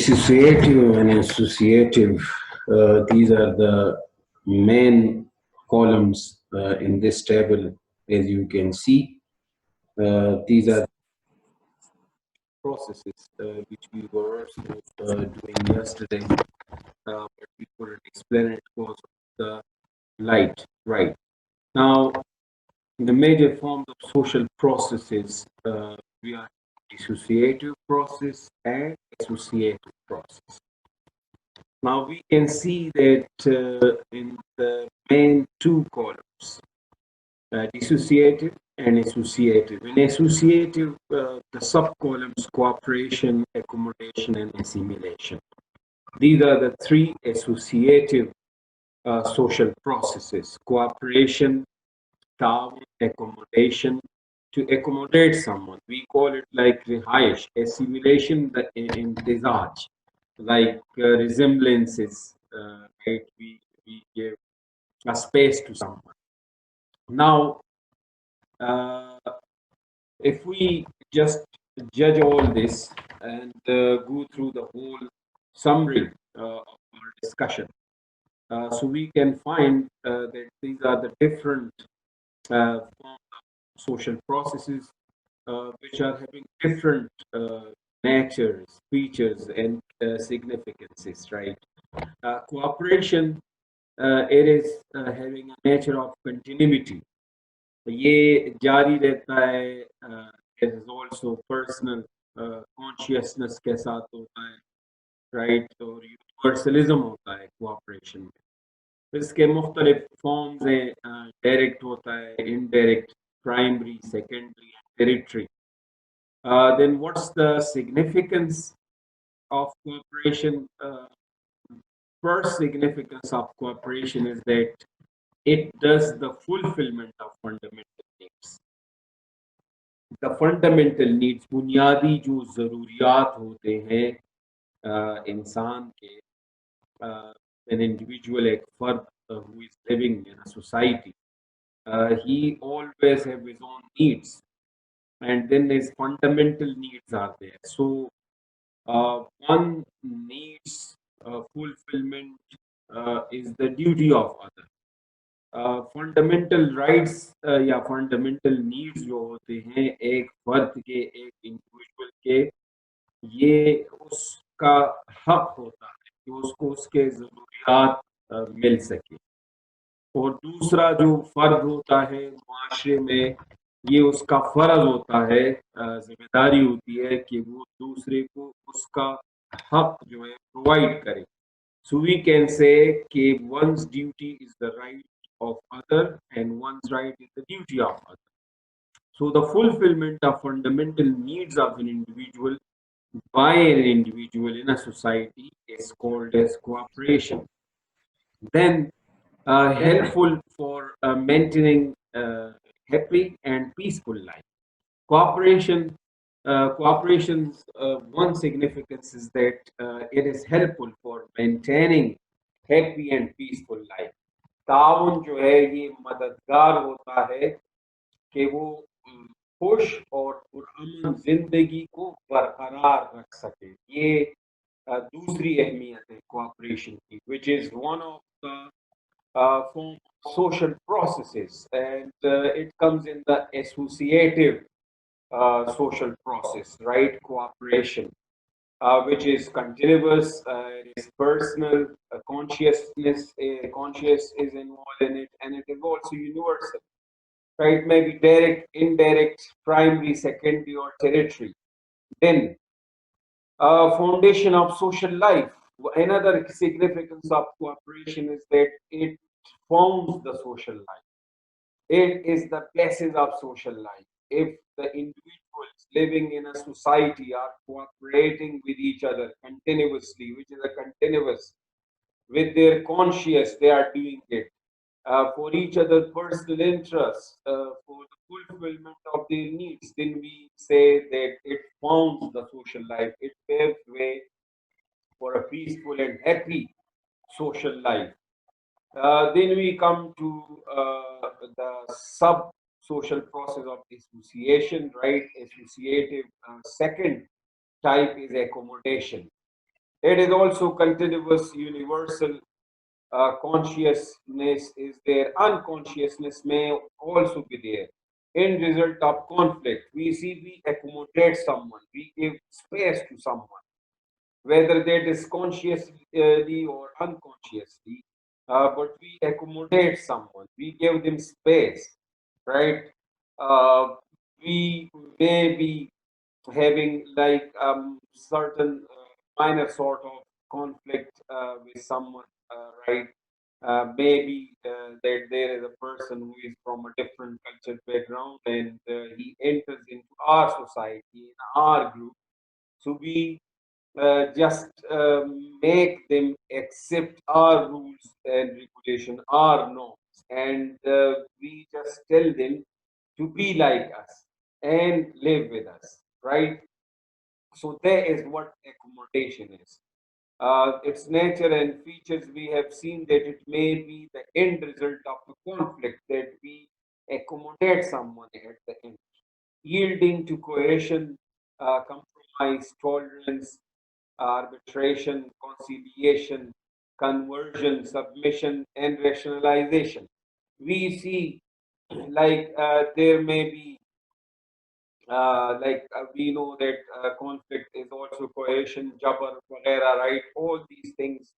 Dissociative and associative, these are the main columns in this table, as you can see. These are processes which we were also doing yesterday, but we couldn't explain it because of the light. Right. Now, the major forms of social processes, we are dissociative process and associative process. Now we can see that in the main two columns, dissociative and associative. In associative, the sub-columns cooperation, accommodation, and assimilation. These are the three associative social processes: cooperation, accommodation, to accommodate someone. We call it like rihayish, assimilation, the intizaj, like resemblances, right? We give a space to someone. Now, if we just judge all this and go through the whole summary of our discussion, so we can find that these are the different forms of social processes which are having different natures, features, and significances, right? Cooperation, it is having a nature of continuity. ये जारी रहता है, it is also personal consciousness के साथ होता है, right? और universalism होता है cooperation में. इसके मुख्तलिफ फॉर्म्स हैं, डायरेक्ट होता है, indirect, primary, secondary, territory. Then what's the significance of cooperation? First significance of cooperation is that it does the fulfillment of fundamental needs. The fundamental needs, बुनियादी जो ज़रूरियात होते हैं इंसान के, an individual, एक फर्द who is living in a society, he always have his own needs, and then his fundamental needs are there. So one needs fulfillment is the duty of other. Fundamental rights या fundamental needs जो होते हैं एक फर्द के, एक individual के, ये उसका हक होता है कि उसको उसके ज़रूरियात मिल सके. और दूसरा जो फर्द होता है माशरे में, ये उसका फर्ज होता है, जिम्मेदारी होती है कि वो दूसरे को उसका हक जो है प्रोवाइड करे. So we can say कि one's duty is the right of other and one's right is the duty of other. So the fulfillment of fundamental needs of an individual by an individual in a society is called as cooperation. Then helpful for maintaining happy and peaceful life. Cooperation's one significance is that it is helpful for maintaining happy and peaceful life. ताउन जो है ये मददगार होता है कि वो खुश और पुरअमन जिंदगी को बरकरार रख सके. ये दूसरी अहमियत है कोऑपरेशन की, which is one of the form of social processes, and it comes in the associative social process, right? Cooperation, which is continuous, it is personal, consciousness, conscious is involved in it, and it is also universal, right? Maybe direct, indirect, primary, secondary, or territory. Then, foundation of social life. Another significance of cooperation is that it forms the social life. It is the basis of social life. If the individuals living in a society are cooperating with each other continuously, which is a continuous, with their conscience, they are doing it for each other's personal interests, for the fulfillment of their needs, then we say that it founds the social life. It paves way for a peaceful and happy social life. Then we come to the sub-social process of association, right? Associative. Second type is accommodation. It is also continuous, universal. Consciousness is there. Unconsciousness may also be there. In result of conflict, we see we accommodate someone, we give space to someone, whether that is consciously or unconsciously, but we accommodate someone, we give them space, right? Uh, we may be having like certain minor sort of conflict with someone, right? Maybe that there is a person who is from a different culture background and he enters into our society, in our group. So we just make them accept our rules and regulation, our norms, and we just tell them to be like us and live with us, right? So that is what accommodation is. Its nature and features, we have seen that it may be the end result of a conflict that we accommodate someone at the end, yielding to coercion, compromise, tolerance, arbitration, conciliation, conversion, submission, and rationalization. We see like there may be we know that conflict is also coercion, jabr, वगैरह, right? All these things,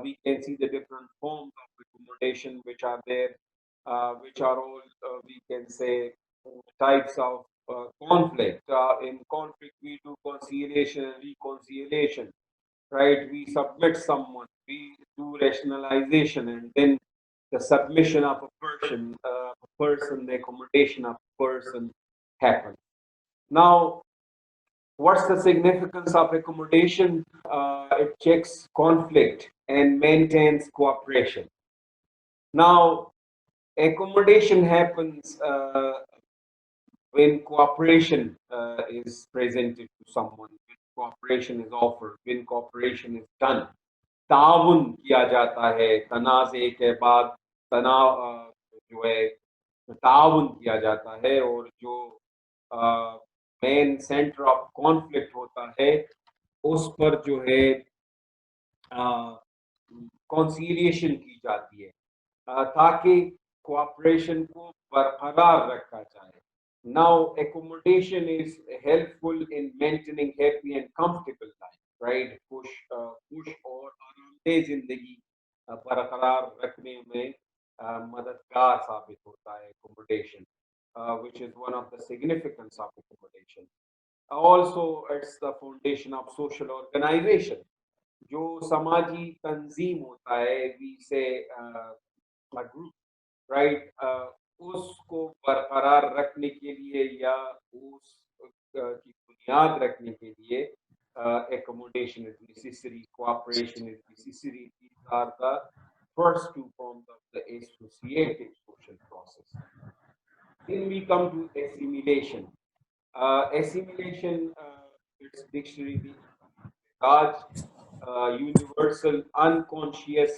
we can see the different forms of accommodation which are there, which are all, we can say, types of conflict. In conflict, we do conciliation and reconciliation, right? We submit someone, we do rationalization, and then the submission of the accommodation of a person happens. Now, what's the significance of accommodation? It checks conflict and maintains cooperation. Now, accommodation happens when cooperation is presented to someone, when cooperation is offered, when cooperation is done. ताउन किया जाता है तनाज़े के बाद तनाव जो है ताउन किया जाता है और जो मेन सेंटर ऑफ कॉन्फ्लिक्ट होता है उस पर जो है कॉन्सिलिएशन की जाती है ताकि कोऑपरेशन को बरकरार रखा जाए. Now, accommodation is helpful in maintaining happy and comfortable life, right? खुश और आरामदेह जिंदगी बरकरार रखने में मददगार साबित होता है accommodation, which is one of the significance of accommodation. Also, it's the foundation of social organization. जो समाजी तंजीम होता है, we say a group, right? उसको बरकरार रखने के लिए या उस की बुनियाद रखने के लिए accommodation is necessary, cooperation is necessary. These are the first two forms of the associative social process. Then we come to assimilation. Assimilation, its dictionary, large, universal, unconscious,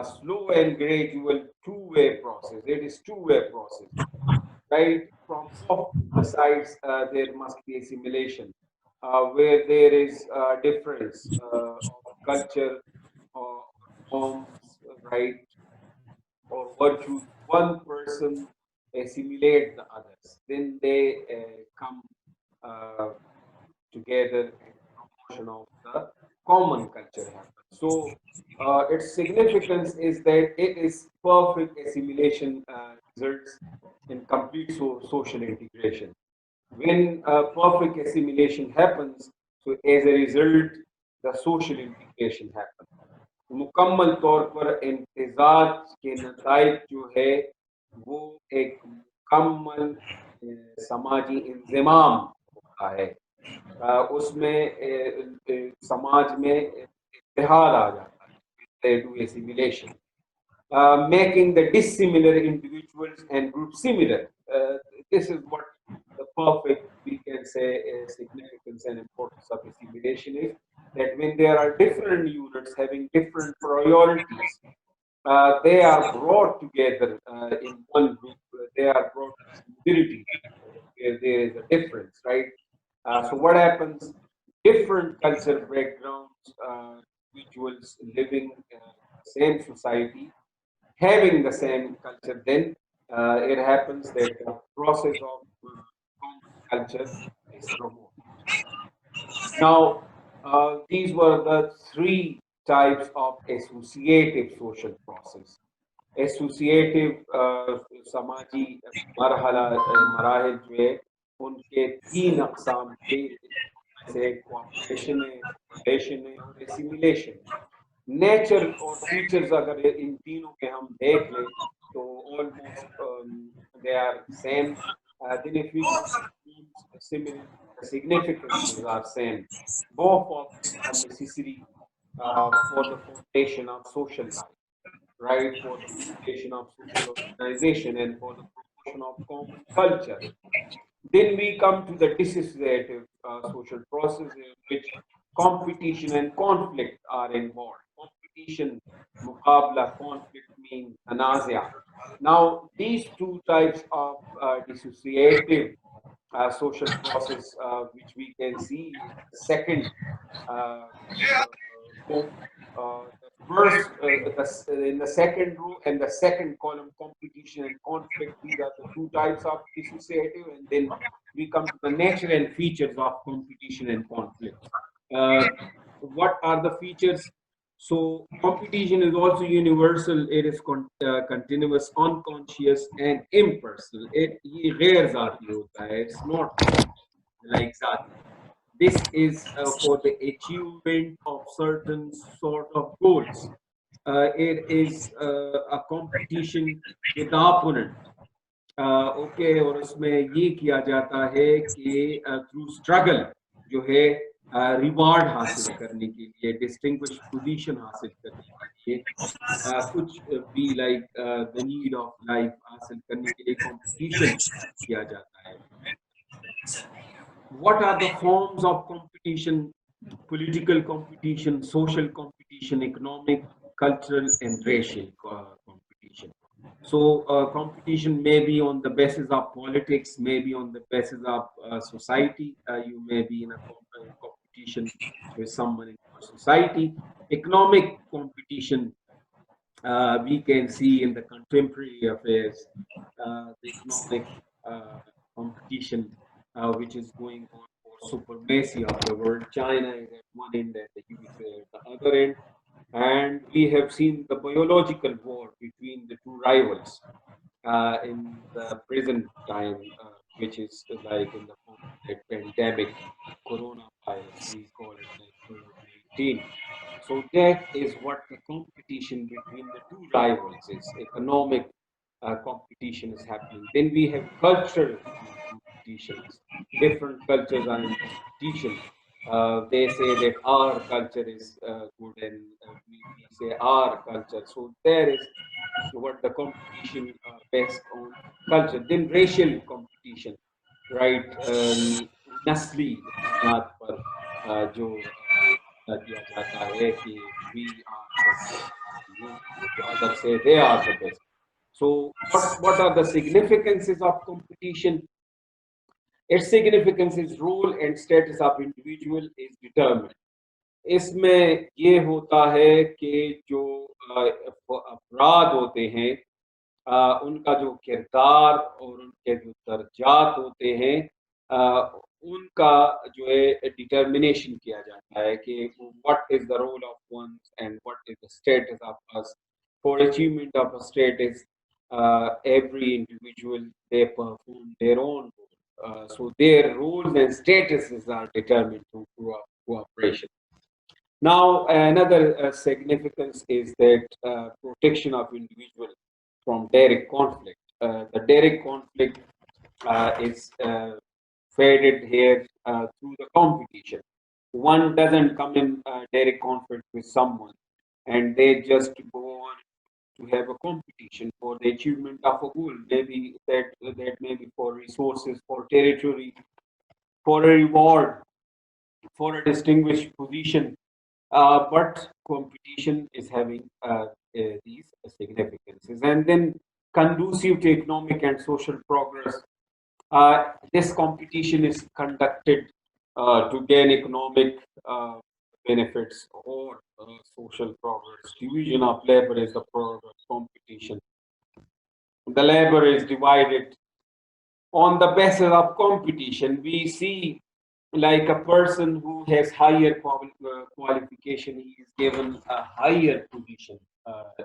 slow and gradual two-way process. It is two-way process, right? From both the sides, there must be assimilation, where there is difference of culture or forms, right, or virtues. One person assimilate the others, then they come uh, together and promotion of the common culture happens. So its significance is that it is perfect assimilation results in complete social integration. When perfect assimilation happens, so as a result, the social integration happens. मुकम्मल तौर पर इम्तिजाज के नताइज जो है वो एक मुकम्मल समाजी इंजमाम होता है. उसमें समाज में इत्तेहाद आ जाता है, to assimilation, making the dissimilar individuals and groups similar. This is what the perfect, we can say, significance and importance of assimilation is, that when there are different units having different priorities, they are brought together in one group. They are brought to similarity where there is a difference, right? So what happens? Different cultural background, individuals living in the same society, having the same culture, then it happens that the process of common culture is promoted. Now, these were the three types of associative social process. Associative समाजी मरहला मराहल जो है उनके तीन अकसाम थे, जैसे cooperation है, relation है और एसिमिलेशन। नेचर और फीचर्स अगर इन तीनों के हम देख लें तो almost they are same, then if we go similar, the significances are same. Both of them are necessary for the foundation of social life, right, for the foundation of social organization and for the promotion of common culture. Then we come to the dissociative social process in which competition and conflict are involved. Competition, muqabla, conflict means tanazia. Now, these two types of dissociative social process, which we can see in the second uh, row, the first, in the second row and the second column, competition and conflict. These are the two types of dissociative, and then we come to the nature and features of competition and conflict. What are the features? So competition is also universal. It is continuous, unconscious, and impersonal. ये गैर जाती होता है. It's not like जाती. This is for the achievement of certain sort of goals. It is a competition with the opponent. Okay, और उसमें ये किया जाता है कि थ्रू स्ट्रगल जो है रिवार्ड हासिल करने के लिए, डिस्टिंग्विश पोजीशन हासिल करने के लिए, कुछ भी like the need of life हासिल करने के लिए कंपटीशन किया जाता है. What are the forms of competition? Political competition, social competition, economic, cultural, and racial competition. So competition may be on the basis of politics, maybe on the basis of society. You may be in a competition with someone in your society. Economic competition, we can see in the contemporary affairs, the economic competition which is going on for supremacy of the world. China is at one end and the USA at the other end. And we have seen the biological war between the two rivals in the present time, which is like in the form of that pandemic, coronavirus, we call it like COVID-19. So that is what the competition between the two rivals is. Economic competition is happening. Then we have cultural competitions. Different cultures are in competition. They say that our culture is good, and we say our culture. So there is what the competition based on culture. Then racial competition, right? नस्ली बुनियाद पर जो किया जाता है कि we are the best, the others say they are the best. So what are the significances of competition? Its significance is role and status of individual is determined. इसमें ये होता है कि जो अफराद होते हैं उनका जो किरदार और उनके जो दर्जात होते हैं उनका जो है डिटर्मिनेशन किया जाता है कि what is the role of ones and what is the status of us. For achievement of a status every individual, they perform their own role. So their roles and statuses are determined through cooperation. Now, another significance is that protection of individual from direct conflict. The direct conflict is faded here through the competition. One doesn't come in direct conflict with someone, and they just go on to have a competition for the achievement of a goal. Maybe that may be for resources, for territory, for a reward, for a distinguished position. But competition is having these significances. And then conducive to economic and social progress. This competition is conducted to gain economic benefits or social progress. Division of labor is the product of competition. The labor is divided on the basis of competition. We see like a person who has higher qualification, he is given a higher position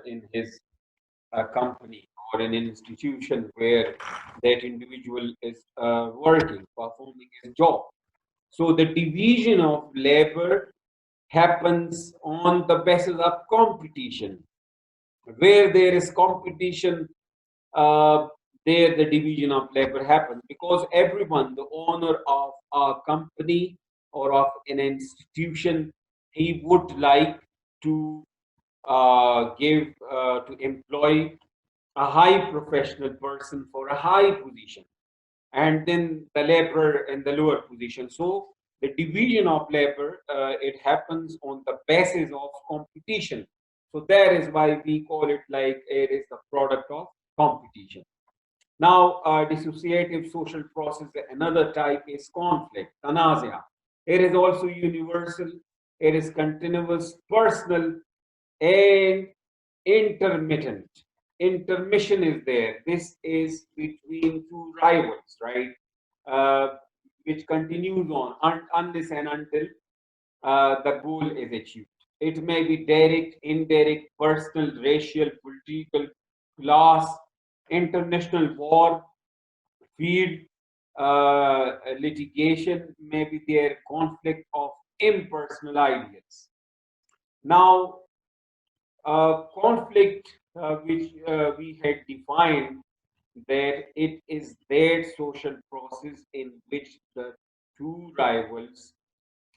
in his company or an institution where that individual is working, performing his job. So the division of labor happens on the basis of competition. Where there is competition, uh, there the division of labor happens because everyone, the owner of a company or of an institution, he would like to give to employ a high professional person for a high position, and then the laborer in the lower position. So the division of labor, it happens on the basis of competition. So that is why we call it like it is the product of competition. Now, dissociative social process, another type is conflict, tanazia. It is also universal, it is continuous, personal, and intermittent. Intermission is there. This is between two rivals, right? Uh, which continues on unless and until the goal is achieved. It may be direct, indirect, personal, racial, political, class, international war, field litigation, maybe their conflict of impersonal ideas. Now, conflict, which we had defined, that it is that social process in which the two rivals,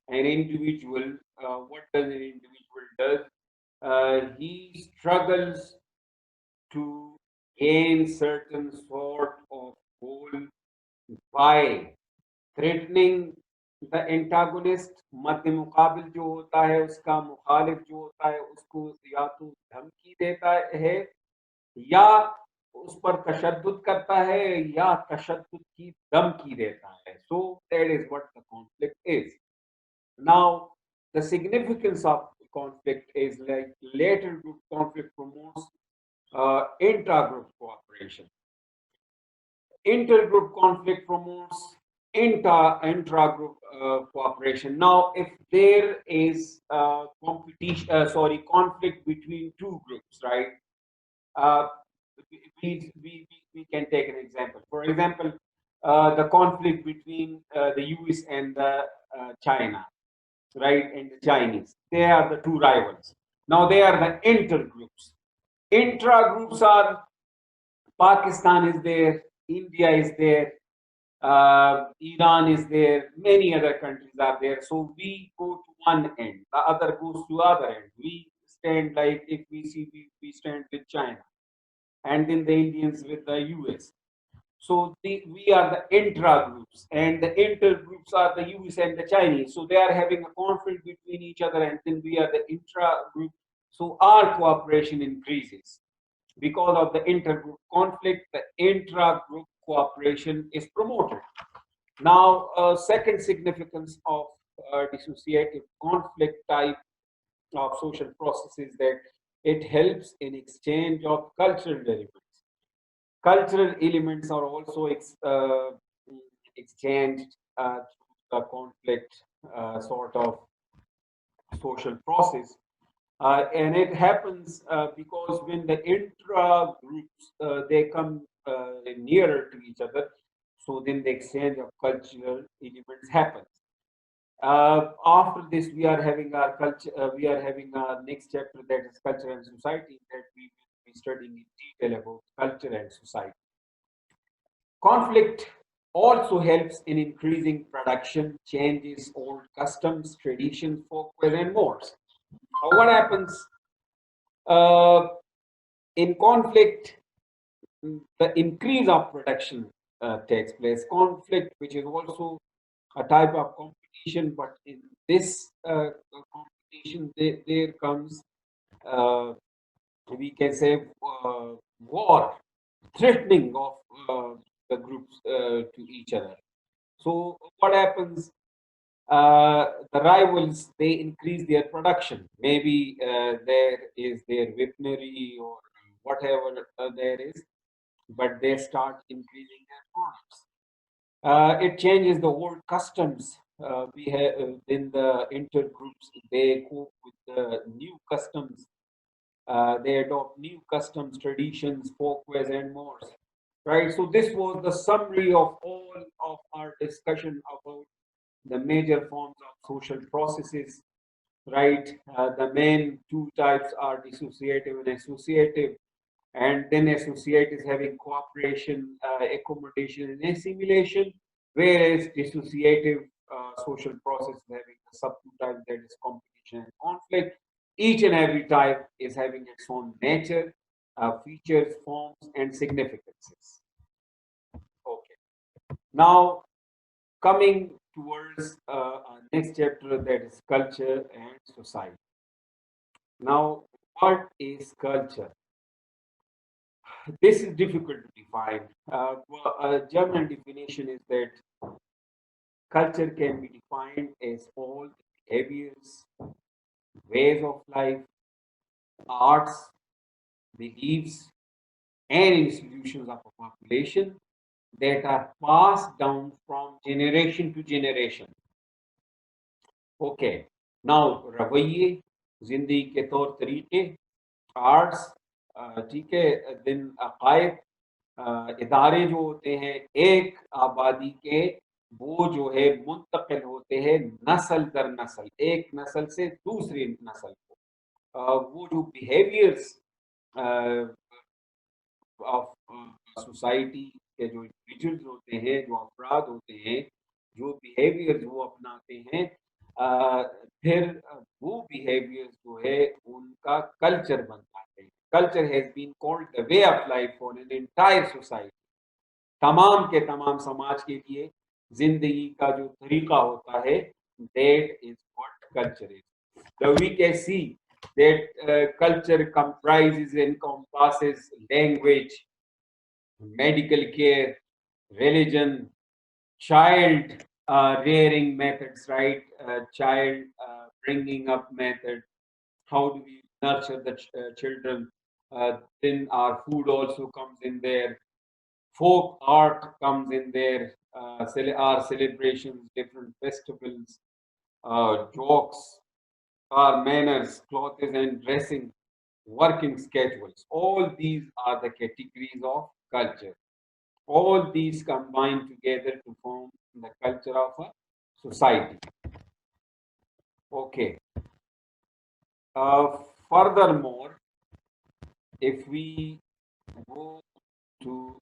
an individual, what does an individual does? He struggles to gain certain sort of goal by threatening the antagonist, मध्य मुकाबिल जो होता है उसका मुखालिफ जो होता है उसको या तो धमकी देता है या उस पर तशद्दुद करता है या तशद्दुद की धमकी देता है. So that is what the conflict is. Now the significance of conflict is like later group conflict promotes intra-group cooperation. Intergroup conflict promotes intra-group cooperation. Now, if there is conflict between two groups, right? Uh, we can take an example. For example, the conflict between the US and the China, right, and the Chinese. They are the two rivals. Now they are the intergroups. Intra-groups are Pakistan is there, India is there, Iran is there, many other countries are there. So we go to one end, the other goes to other end. We stand like if we see we stand with China, and then the Indians with the US. So we are the intra groups, and the inter groups are the US and the Chinese. So they are having a conflict between each other, and then we are the intra group. So our cooperation increases. Because of the intergroup conflict, the intra-group cooperation is promoted. Now, second significance of dissociative conflict type of social processes that it helps in exchange of cultural elements. Cultural elements are also exchanged through the conflict sort of social process. And it happens because when the intra groups they come nearer to each other, so then the exchange of cultural elements happens. After this, we are having our culture. We are having our next chapter, that is culture and society, that we will be studying in detail about culture and society. Conflict also helps in increasing production, changes old customs, traditions, folklore, and more. What happens uh, in conflict? The increase of production takes place. Conflict, which is also a type of competition, but in this competition, there comes, uh, we can say, war, threatening of the groups to each other. So what happens? The rivals, they increase their production. Maybe there is their weaponry or whatever there is, but they start increasing their products. It changes the old customs. We have in the intergroups, they cope with the new customs. They adopt new customs, traditions, folkways, and more. Right. So this was the summary of all of our discussion about the major forms of social processes. Right. The main two types are dissociative and associative, and then associate is having cooperation, accommodation, and assimilation, whereas dissociative social process is having the sub two types, that is competition and conflict. Each and every type is having its own nature, features, forms, and significances. Okay. Now, coming towards our next chapter, that is culture and society. Now, what is culture? This is difficult to define. A general definition is that culture can be defined as all the behaviors, ways of life, arts, beliefs, and institutions of a population that are passed down from generation to generation. Okay. Now, रवैये, जिंदगी के तौर तरीके, arts, ठीक है, दिन अकायद, इदारे जो होते हैं एक आबादी के, वो जो है मुंतकिल होते हैं नस्ल दर नस्ल, एक नस्ल से दूसरी नस्ल को। वो जो बिहेवियर्स ऑफ सोसाइटी के जो इंडिविजुअल्स होते हैं, जो अफराद होते हैं, जो बिहेवियर्स वो अपनाते हैं, फिर वो बिहेवियर्स जो है उनका कल्चर बन जाते हैं। Culture has been called the way of life for an entire society. तमाम के तमाम समाज के लिए जिंदगी का जो तरीका होता है, that is what culture is. So we can see that culture comprises and encompasses language, medical care, religion, child rearing methods, right? Child bringing up method. How do we nurture the children? Then our food also comes in there. Folk art comes in there. Our celebrations, different festivals, jokes, our manners, clothes and dressing, working schedules. All these are the categories of culture. All these combine together to form the culture of a society. Okay. Furthermore, if we go to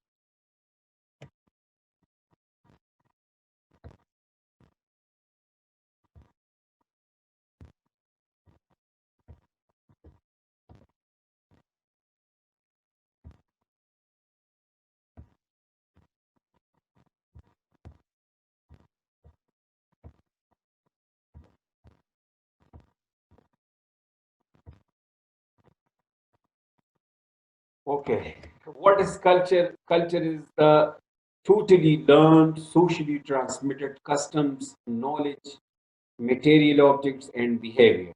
okay, what is culture? Culture is the totally learned, socially transmitted customs, knowledge, material objects, and behavior.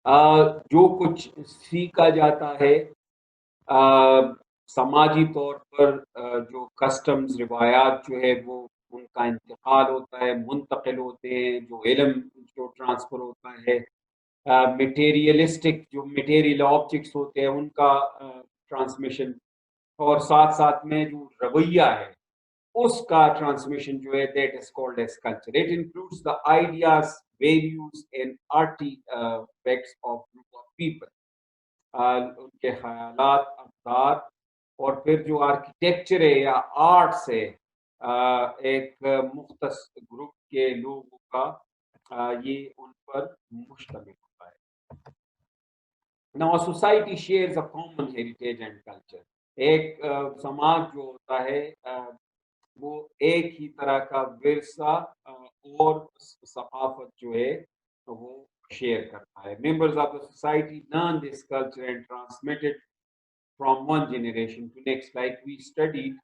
जो कुछ सीखा जाता है, समाजी तौर पर जो customs, रिवायात जो है वो उनका इंतकाल होता है, मुंतकिल होते हैं, जो इल्म जो ट्रांसफ़र होता है, मटेरियलिस्टिक जो मटेरियल ऑब्जेक्ट्स होते हैं उनका ट्रांसमिशन, और साथ साथ में जो रवैया है उसका ट्रांसमिशन जो है, that is called as culture. It includes the ideas, values and artifacts of group of people, उनके ख्यालात, अफकार, और फिर जो आर्किटेक्चर है या आर्ट्स है एक मुख्तस ग्रुप के लोगों का, ये उन पर मुश्तमिल होता है। Now, a society shares a common heritage and culture. एक समाज जो होता है वो एक ही तरह का विरसा और सकाफत जो है वो शेयर करता है। Members of the society learn this culture and transmit it from one generation to next. Like we studied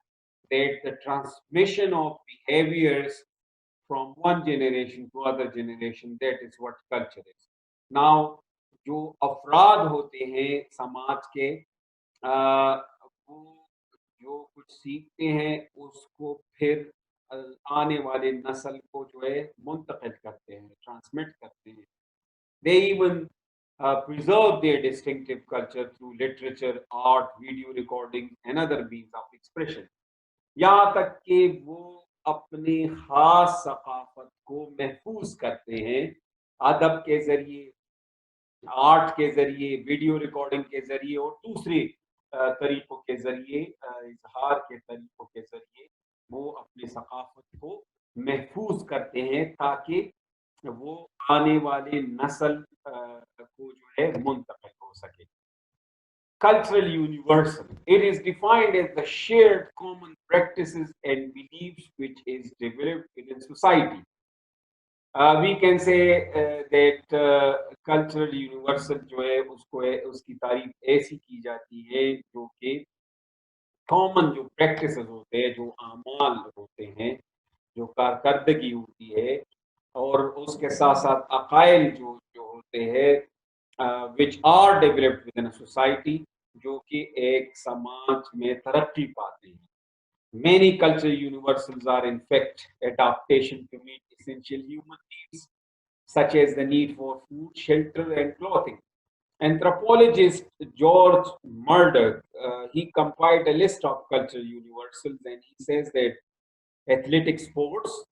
that the transmission of behaviors from one generation to other generation. That is what culture is. Now, जो अफराद होते हैं समाज के, वो जो कुछ सीखते हैं उसको फिर आने वाले नस्ल को जो है मुंतकिल करते हैं, ट्रांसमिट करते हैं. They even preserve their distinctive culture through literature, art, video recording, and other means of expression. यहाँ तक कि वो अपनी खास सकाफत को महफूज करते हैं अदब के जरिए, आर्ट के जरिए, वीडियो रिकॉर्डिंग के जरिए और दूसरे तरीकों के जरिए, इजहार के तरीकों के जरिए वो अपनी सकाफत को महफूज करते हैं ताकि वो आने वाली नस्ल को जो है मुंतकिल हो सके. Cultural universal. It is defined as the shared common practices and beliefs which is developed within society. We can say that cultural universal जो है उसको उसकी तारीफ ऐसी की जाती है जो कि कॉमन जो प्रैक्टिसेस होते हैं, जो अमाल होते हैं, जो कारकर्दगी होती है और उसके साथ साथ अकायल जो जो होते हैं which are developed within a society, जो कि एक समाज में तरक्की पाते हैं. Many cultural universals are in fact adaptation to meet essential human needs, such as the need for food, shelter, and clothing. Anthropologist George Murdoch, he compiled a list of cultural universals, and he says that athletic sports,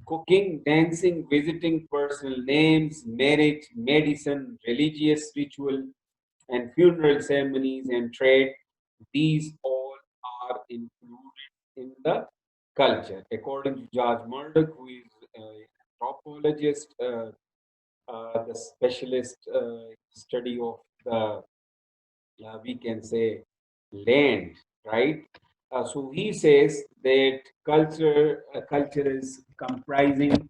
cooking, dancing, visiting personal names, marriage, medicine, religious ritual, and funeral ceremonies and trade, these all are included in the culture. According to George Murdoch, who is an anthropologist, the specialist study of the, we can say, land, right? So he says that culture is comprising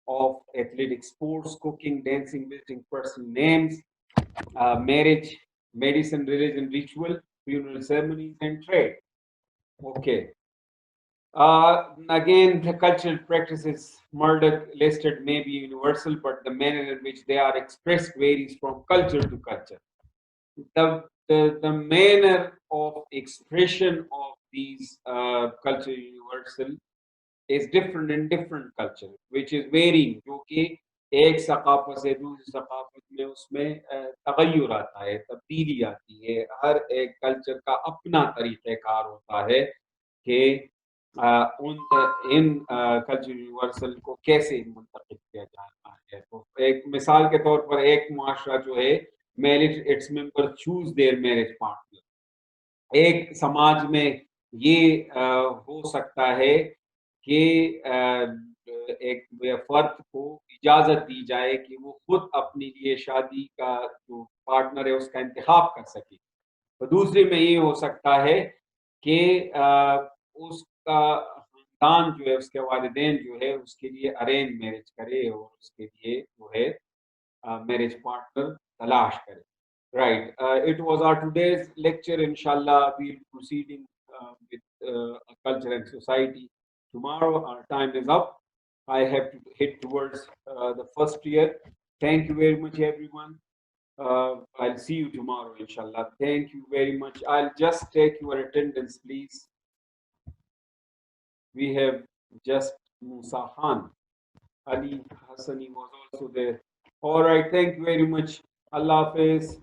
of athletic sports, cooking, dancing, visiting personal names, marriage, medicine, religion, ritual, funeral ceremonies, and trade. Okay. Again, the cultural practices Murdoch listed may be universal, but the manner in which they are expressed varies from culture to culture. The manner of expression of these cultural universal is different in different culture, which is varying, जो कि एक सकाफत से दूसरी सकाफत में उसमें तगय्युर आता है, तब्दीली आती है. हर एक कल्चर का अपना तरीक़ेकार होता है कि उन इन कल्चर यूनिवर्सल को कैसे मुंतकिल किया जाता है. तो एक मिसाल के तौर पर एक मुआशरा जो है, marriage its member choose there marriage partner. एक समाज में ये हो सकता है कि एक फर्द को इजाजत दी जाए कि वो खुद अपने लिए शादी का जो पार्टनर है उसका इंतखाब कर सके. तो दूसरे में ये हो सकता है कि उसका खानदान जो है, उसके वालिदैन जो है उसके लिए अरेंज मैरिज करे और उसके लिए जो है marriage partner तलाश करें. Right. It was our today's lecture. Inshallah, we'll proceeding with culture and society. Tomorrow, our time is up. I have to hit towards the first year. Thank you very much, everyone. I'll see you tomorrow, inshallah. Thank you very much. I'll just take your attendance, please. We have just Musa Khan. Ali Hassani was also there. All right. Thank you very much. Allah Hafiz.